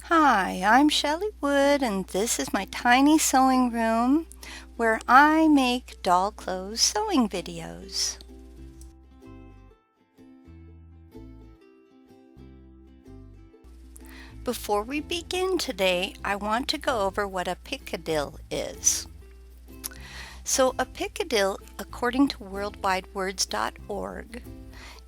Hi, I'm Shelley Wood, and this is my tiny sewing room where I make doll clothes sewing videos. Before we begin today, I want to go over what a picadille is. So a picadille, according to worldwidewords.org,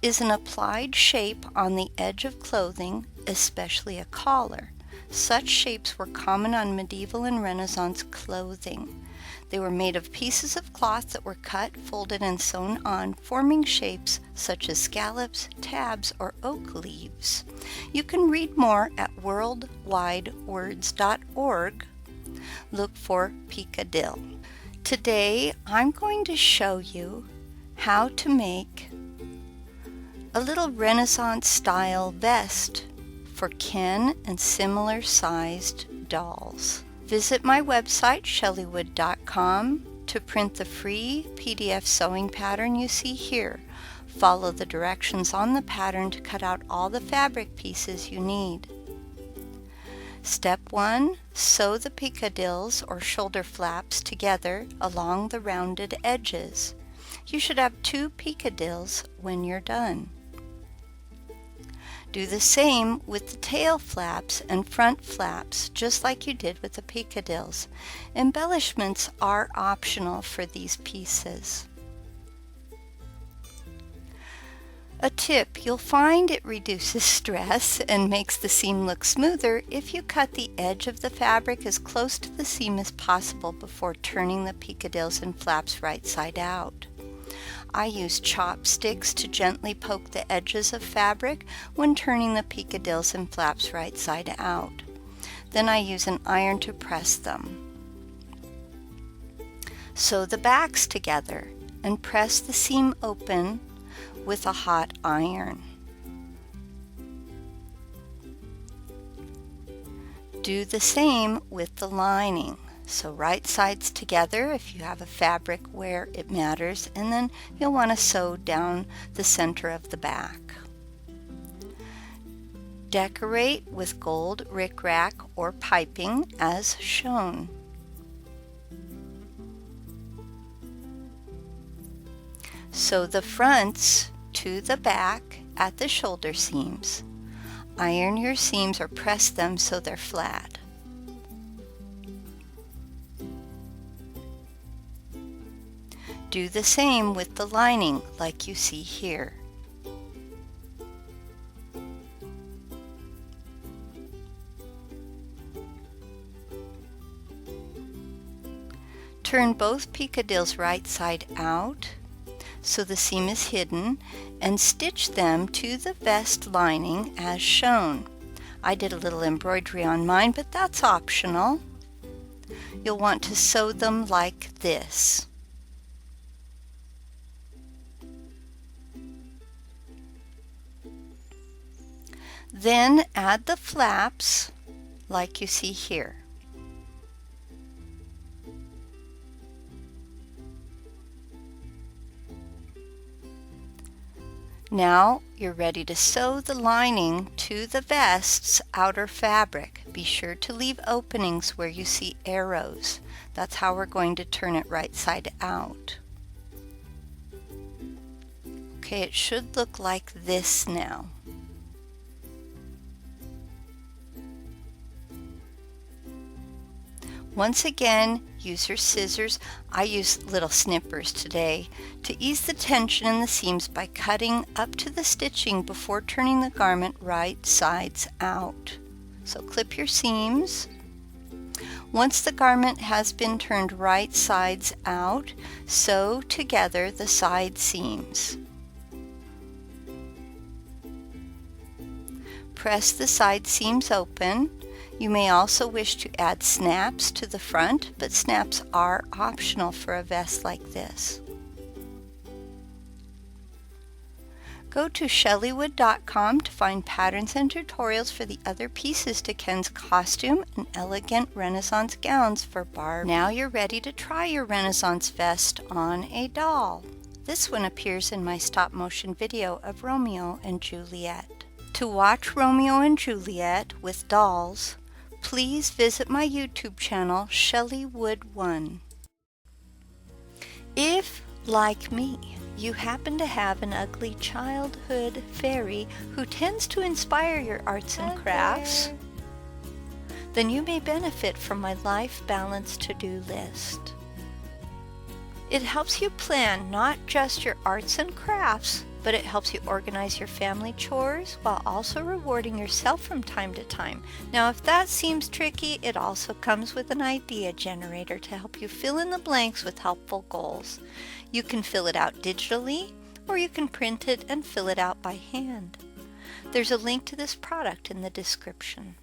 is an applied shape on the edge of clothing, especially a collar. Such shapes were common on medieval and Renaissance clothing. They were made of pieces of cloth that were cut, folded, and sewn on, forming shapes such as scallops, tabs, or oak leaves. You can read more at worldwidewords.org. Look for picadille. Today, I'm going to show you how to make a little Renaissance-style vest for Ken and similar sized dolls. Visit my website, shelleywood.com, to print the free PDF sewing pattern you see here. Follow the directions on the pattern to cut out all the fabric pieces you need. Step 1. Sew the picadilles or shoulder flaps together along the rounded edges. You should have 2 picadilles when you're done. Do the same with the tail flaps and front flaps, just like you did with the picadilles. Embellishments are optional for these pieces. A tip: you'll find it reduces stress and makes the seam look smoother if you cut the edge of the fabric as close to the seam as possible before turning the picadilles and flaps right side out. I use chopsticks to gently poke the edges of fabric when turning the picadilles and flaps right side out. Then I use an iron to press them. Sew the backs together and press the seam open with a hot iron. Do the same with the lining. So right sides together if you have a fabric where it matters, and then you'll want to sew down the center of the back. Decorate with gold rickrack or piping as shown. Sew the fronts to the back at the shoulder seams. Iron your seams or press them so they're flat. Do the same with the lining like you see here. Turn both picadilles right side out so the seam is hidden and stitch them to the vest lining as shown. I did a little embroidery on mine, but that's optional. You'll want to sew them like this. Then add the flaps like you see here. Now you're ready to sew the lining to the vest's outer fabric. Be sure to leave openings where you see arrows. That's how we're going to turn it right side out. Okay, it should look like this now. Once again, use your scissors. I use little snippers today to ease the tension in the seams by cutting up to the stitching before turning the garment right sides out. So clip your seams. Once the garment has been turned right sides out, sew together the side seams. Press the side seams open. You may also wish to add snaps to the front, but snaps are optional for a vest like this. Go to shelleywood.com to find patterns and tutorials for the other pieces to Ken's costume and elegant Renaissance gowns for Barb. Now you're ready to try your Renaissance vest on a doll. This one appears in my stop motion video of Romeo and Juliet. To watch Romeo and Juliet with dolls, please visit my YouTube channel, Shellywood1. If, like me, you happen to have an ugly childhood fairy who tends to inspire your arts and crafts, then you may benefit from my life balance to-do list. It helps you plan not just your arts and crafts, but it helps you organize your family chores while also rewarding yourself from time to time. Now, if that seems tricky, it also comes with an idea generator to help you fill in the blanks with helpful goals. You can fill it out digitally, or you can print it and fill it out by hand. There's a link to this product in the description.